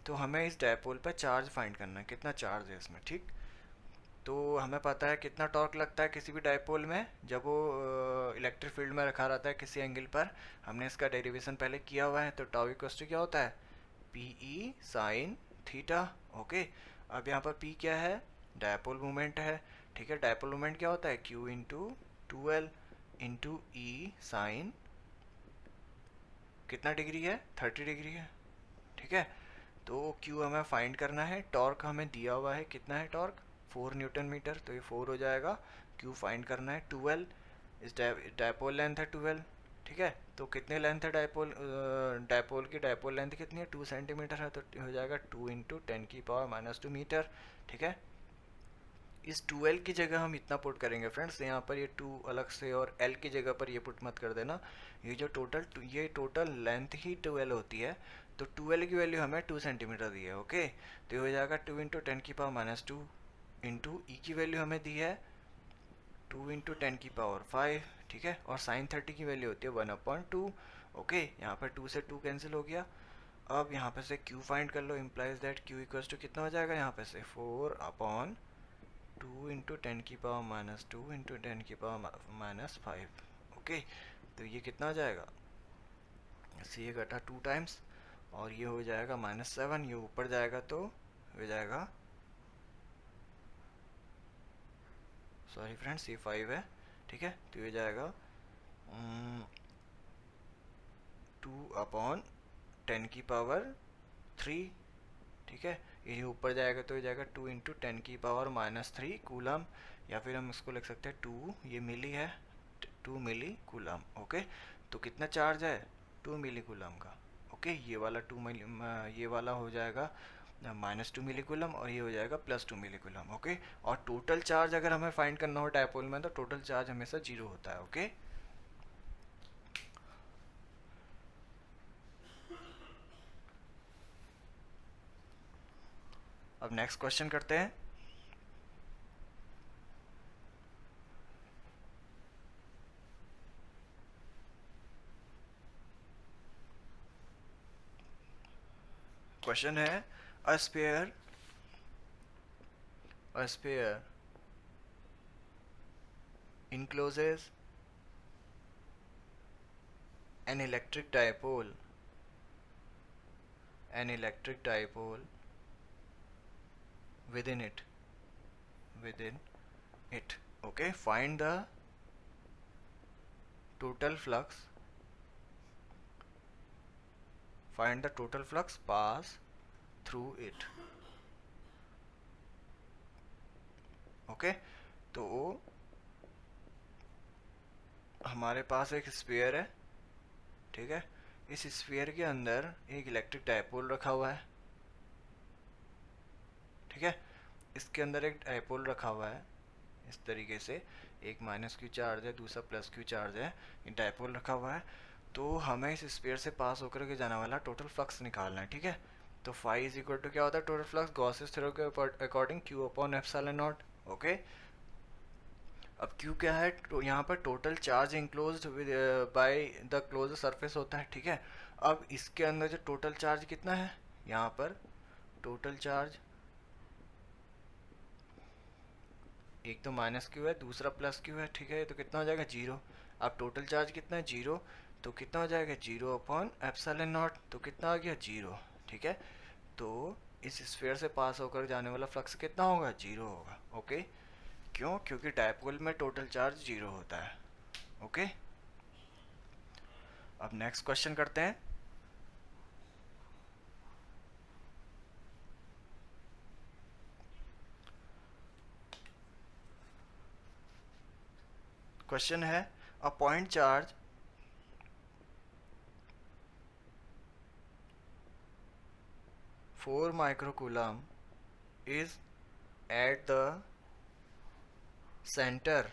तो हमें इस डायपोल पर चार्ज फाइंड करना है, कितना चार्ज है इसमें, ठीक। तो हमें पता है कितना टॉर्क लगता है किसी भी डायपोल में जब वो इलेक्ट्रिक फील्ड में रखा रहता है किसी एंगल पर। हमने इसका डेरिवेशन पहले किया हुआ है, तो टाउ इक्वल्स टू क्या होता है, P E sine theta, okay. अब यहाँ पर पी क्या है, डायपोल मोमेंट है, ठीक है। डायपोल मोमेंट क्या होता है, क्यू इंटू 2L इंटू ई साइन कितना डिग्री है, 30 डिग्री है, ठीक है। तो क्यू हमें फाइंड करना है, टॉर्क हमें दिया हुआ है, कितना है टॉर्क, 4 न्यूटन मीटर, तो ये 4 हो जाएगा। क्यू फाइंड करना है 12, इस डायपोल लेंथ है 12, ठीक है। तो कितने लेंथ है डायपोल, डायपोल की डायपोल लेंथ कितनी है, 2 सेंटीमीटर है, तो हो जाएगा 2 इंटू 10⁻⁻2 मीटर, ठीक है। इस 2L की जगह हम इतना पुट करेंगे फ्रेंड्स, यहाँ पर ये 2 अलग से और L की जगह पर ये पुट मत कर देना। ये टोटल लेंथ ही 2L होती है, तो 2L की वैल्यू हमें 2 सेंटीमीटर दी है, ओके। तो ये हो जाएगा 2 इंटू 10⁻⁻2 इंटू ई की वैल्यू हमें दी है 2 इंटू 10⁵, ठीक है। और साइन 30 की वैल्यू होती है 1/2, ओके। यहाँ पर 2 से 2 कैंसिल हो गया। अब यहाँ पे से Q फाइंड कर लो, implies that Q equals to कितना हो जाएगा, यहाँ पे से 4/2 इंटू 10⁻⁻2 इंटू 10⁻⁻5, ओके। तो ये कितना हो जाएगा, इससे ये घटा 2 टाइम्स, और ये हो जाएगा -7, ये ऊपर जाएगा तो हो जाएगा, सॉरी फ्रेंड्स ये 5 है, ठीक है। तो ये जाएगा 2/10⁻3, ठीक है। ये ऊपर जाएगा तो ये जाएगा 2 इंटू 10⁻³ कूलम, या फिर हम इसको लिख सकते हैं 2, ये मिली है, 2 मिली कूलम, ओके। तो कितना चार्ज है, 2 मिली कूलम का, ओके। ये वाला 2 मिली, ये वाला हो जाएगा -2 मिली कूलम, और ये हो जाएगा +2 मिली कूलम, ओके। और टोटल चार्ज अगर हमें फाइंड करना हो डायपोल में, तो टोटल चार्ज हमेशा 0 होता है, ओके। अब नेक्स्ट क्वेश्चन करते हैं। क्वेश्चन है अ spare encloses an electric dipole within it, okay. Find the total flux pass through it, okay। तो हमारे पास एक स्फीयर है, ठीक है। इस स्फीयर के अंदर एक इलेक्ट्रिक डायपोल रखा हुआ है, ठीक है। इसके अंदर एक डायपोल रखा हुआ है इस तरीके से, एक -Q चार्ज है, दूसरा +Q चार्ज है, ये डायपोल रखा हुआ है। तो हमें इस स्फीयर से पास होकर के जाने वाला टोटल फ्लक्स निकालना है, ठीक है। तो फाई इज इक्वल टू क्या होता है, टोटल फ्लक्स गॉसेस थ्योरम के अकॉर्डिंग Q/ε0, ओके। अब Q क्या है, तो यहाँ पर total charge enclosed with by the close surface होता है, ठीक है। अब इसके अंदर जो टोटल चार्ज कितना है, यहाँ पर टोटल चार्ज एक तो -Q है, दूसरा +Q है, ठीक है। तो कितना हो जाएगा 0। अब टोटल चार्ज कितना है 0, तो कितना हो जाएगा 0/ε0, तो कितना आ गया 0, ठीक है। तो इस स्फीयर से पास होकर जाने वाला फ्लक्स कितना होगा, 0 होगा, ओके। क्यों, क्योंकि डायपोल में टोटल चार्ज 0 होता है, ओके। अब नेक्स्ट क्वेश्चन करते हैं। क्वेश्चन है a point charge four microcoulomb is at the center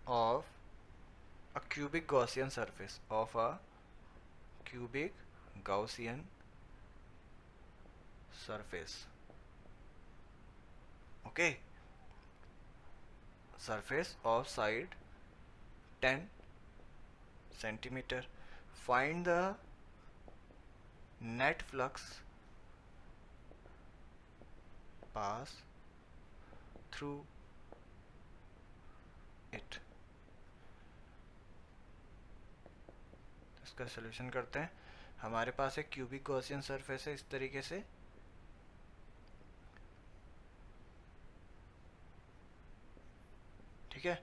of a cubic Gaussian surface, of a cubic Gaussian surface. Okay, surface of side 10 centimeter. Find the net flux pass through it. इसका solution करते हैं। हमारे पास एक cubic Gaussian surface है इस तरीके से, ठीक है,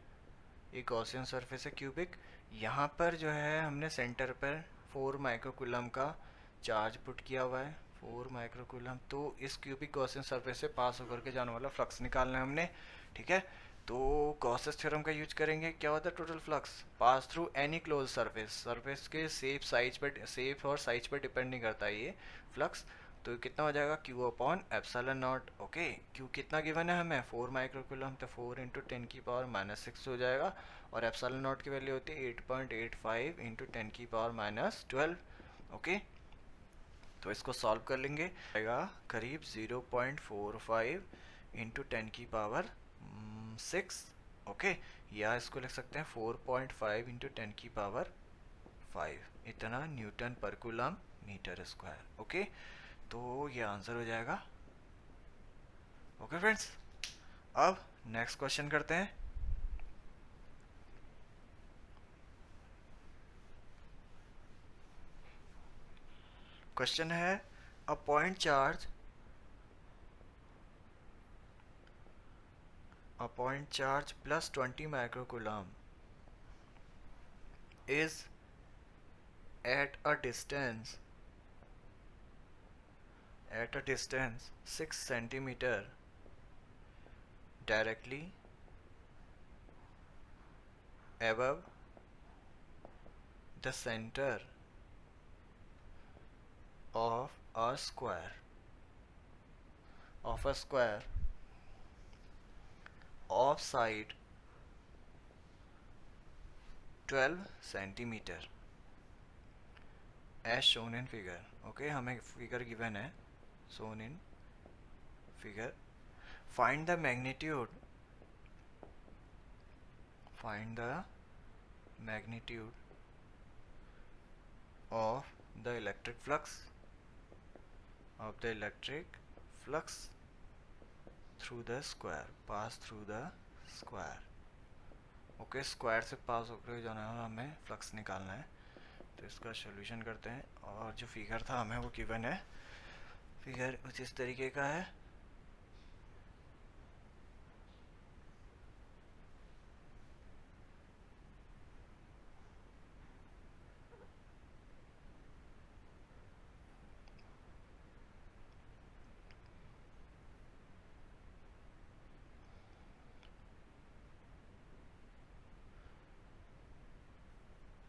एक गॉसियन सरफेस है क्यूबिक। यहाँ पर जो है हमने सेंटर पर 4 माइक्रोकूलम का चार्ज पुट किया हुआ है, 4 माइक्रोकूलम। तो इस क्यूबिक गॉसियन सरफेस से पास होकर के जाने वाला फ्लक्स निकालना है हमने, ठीक है। तो गॉसेस थ्योरम का यूज करेंगे। क्या होता है total flux pass through any close surface, surface के शेप और साइज पर डिपेंड नहीं करता ये फ्लक्स। तो कितना हो जाएगा, Q upon epsilon not. Okay, Q कितना गिवन है हमें, 4 माइक्रोकूलम, तो 4 इंटू 10 की पावर -6 हो जाएगा। और एप्सिलॉन नॉट की वैल्यू होती है 8.85 इंटू 10 की पावर -12। ओके, तो इसको सॉल्व कर लेंगे, आएगा करीब 0.45 इंटू 10 की पावर 6। ओके, या इसको लिख सकते हैं 4.5 इंटू 10 की पावर 5, इतना न्यूटन पर कूलम मीटर स्क्वायर। ओके, तो ये आंसर हो जाएगा। ओके फ्रेंड्स, अब नेक्स्ट क्वेश्चन करते हैं। क्वेश्चन है a point charge plus 20 microcoulomb is at a distance 6 centimeter directly above the center of a square of side 12 centimeter as shown in figure। Okay, हमें figure given है, shown in figure। find the magnitude of the electric flux through the square, pass through the square। Okay, square से पास होकर जाना है, हमें flux निकालना है। तो इसका सॉल्यूशन करते हैं, और जो फिगर था हमें वो गिवन है, फिगर कुछ इस तरीके का है।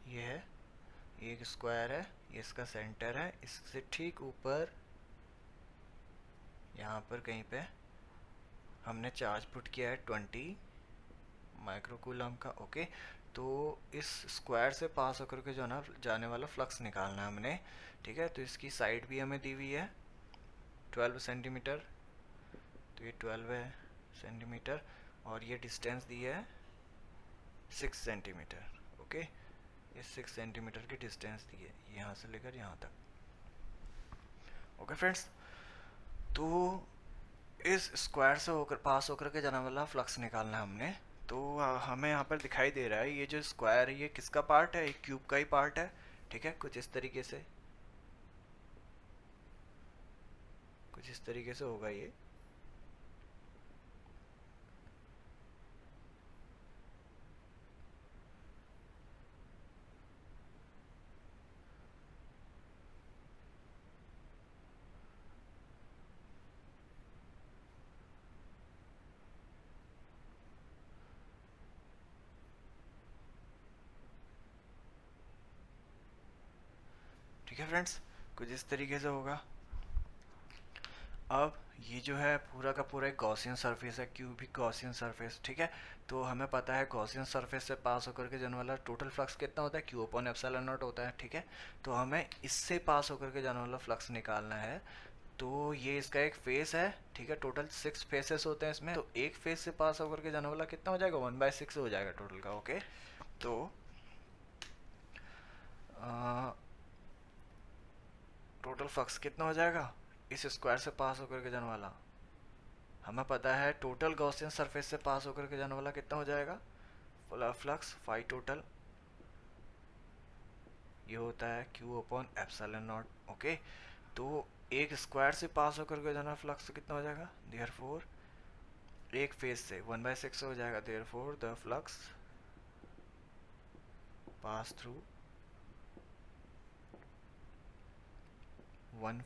ये है, एक स्क्वायर है, ये इसका सेंटर है, इससे ठीक ऊपर यहाँ पर कहीं पे हमने चार्ज पुट किया है 20 माइक्रोकूलम का। ओके, तो इस स्क्वायर से पास होकर के जो ना जाने वाला फ्लक्स निकालना है हमने, ठीक है। तो इसकी साइड भी हमें दी हुई है 12 सेंटीमीटर, तो ये 12 है सेंटीमीटर, और ये डिस्टेंस दी है 6 सेंटीमीटर। ओके, ये 6 सेंटीमीटर की डिस्टेंस दी है यहाँ से लेकर यहाँ तक। ओके फ्रेंड्स, तो इस स्क्वायर से होकर पास होकर के जाने वाला फ्लक्स निकालना है हमने। तो हमें यहाँ पर दिखाई दे रहा है ये जो स्क्वायर है ये किसका पार्ट है, एक क्यूब का ही पार्ट है, ठीक है। कुछ इस तरीके से होगा ये। ठीक है फ्रेंड्स, कुछ इस तरीके से होगा। अब ये जो है पूरा का पूरा एक गॉसियन सरफेस है, क्यूबिक गॉसियन सरफेस, ठीक है। तो हमें पता है गॉसियन सरफेस से पास होकर के जाने वाला टोटल फ्लक्स कितना होता है, क्यू अपॉन एप्सिलॉन नॉट होता है, ठीक है। तो हमें इससे पास होकर के जाने वाला फ्लक्स निकालना है। तो ये इसका एक फेस है, ठीक है। टोटल 6 फेसेस होते हैं इसमें, तो एक फेस से पास होकर के जाने वाला कितना हो जाएगा, 1/6 हो जाएगा टोटल का, ओके। तो टोटल फ्लक्स कितना हो जाएगा इस स्क्वायर से पास होकर के जाने वाला, हमें पता है टोटल गॉसियन सरफेस से पास होकर के जाने वाला कितना हो जाएगा फ्लक्स फाई टोटल, ये होता है Q upon epsilon not, okay. तो एक स्क्वायर से पास होकर के जाना फ्लक्स कितना हो जाएगा, देयरफॉर एक फेज से 1/6 हो जाएगा, therefore the flux pass through one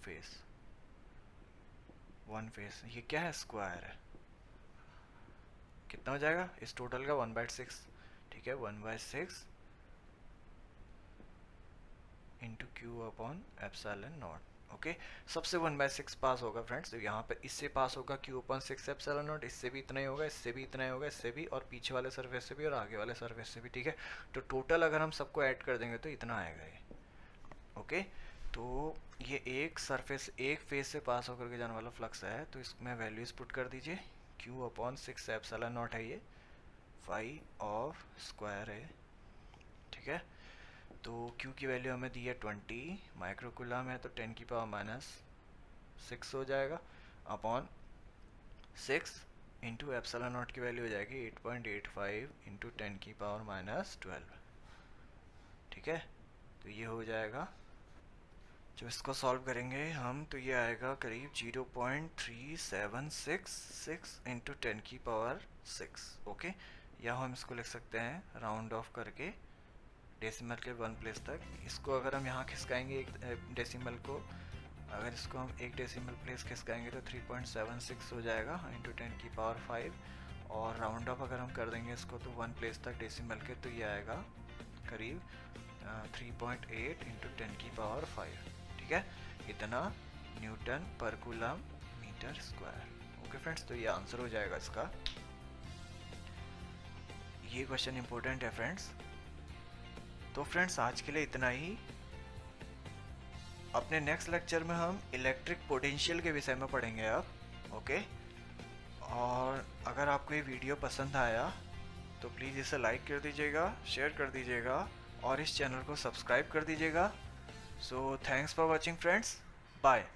face, ये क्या है, स्क्वायर है, कितना हो जाएगा इस टोटल का 1/6, ठीक है। 1/6 into Q upon epsilon not, okay. सबसे 1/6 पास होगा फ्रेंड्स, तो यहाँ पे इससे पास होगा क्यू अपॉन 6 एप्सिलॉन नॉट, इससे भी इतना ही होगा, इससे भी इतना ही होगा, इससे भी, और पीछे वाले सरफेस से भी और आगे वाले सरफेस से भी, ठीक है। तो टोटल अगर हम सबको ऐड कर देंगे तो इतना आएगा ये, ओके। तो ये एक सरफेस एक फेस से पास होकर के जाने वाला फ्लक्स है, तो इसमें वैल्यूज पुट कर दीजिए। क्यू अपॉन 6 एप्सिलॉन नॉट है ये, फाई ऑफ स्क्वायर है, ठीक है। तो Q की वैल्यू हमें दी है 20 माइक्रोकुलम है, तो 10⁻⁶ हो जाएगा अपॉन 6 इंटू एप्सिलॉन नॉट की वैल्यू हो जाएगी 8.85 इंटू 10⁻12, ठीक है। तो ये हो जाएगा, जो इसको सॉल्व करेंगे हम, तो ये आएगा करीब 0.3766 इंटू 10⁻6, ओके। या हम इसको लिख सकते हैं राउंड ऑफ करके डेसिमल के 1 प्लेस तक। इसको अगर हम यहाँ खिसकाएंगे एक डेसिमल को, अगर इसको हम एक डेसिमल प्लेस खिसकाएंगे तो 3.76 हो जाएगा इंटू 10⁻5, और राउंड ऑफ अगर हम कर देंगे इसको तो 1 प्लेस तक डेसिमल के, तो ये आएगा करीब 3.8 इंटू 10⁻5, ठीक है। इतना न्यूटन पर coulomb metre square, okay friends. तो ये आंसर हो जाएगा इसका। ये क्वेश्चन इंपॉर्टेंट है फ्रेंड्स। तो फ्रेंड्स आज के लिए इतना ही। अपने नेक्स्ट लेक्चर में हम इलेक्ट्रिक पोटेंशियल के विषय में पढ़ेंगे अब, ओके। और अगर आपको ये वीडियो पसंद आया तो प्लीज़ इसे लाइक कर दीजिएगा, शेयर कर दीजिएगा, और इस चैनल को सब्सक्राइब कर दीजिएगा। So thanks for watching friends, bye.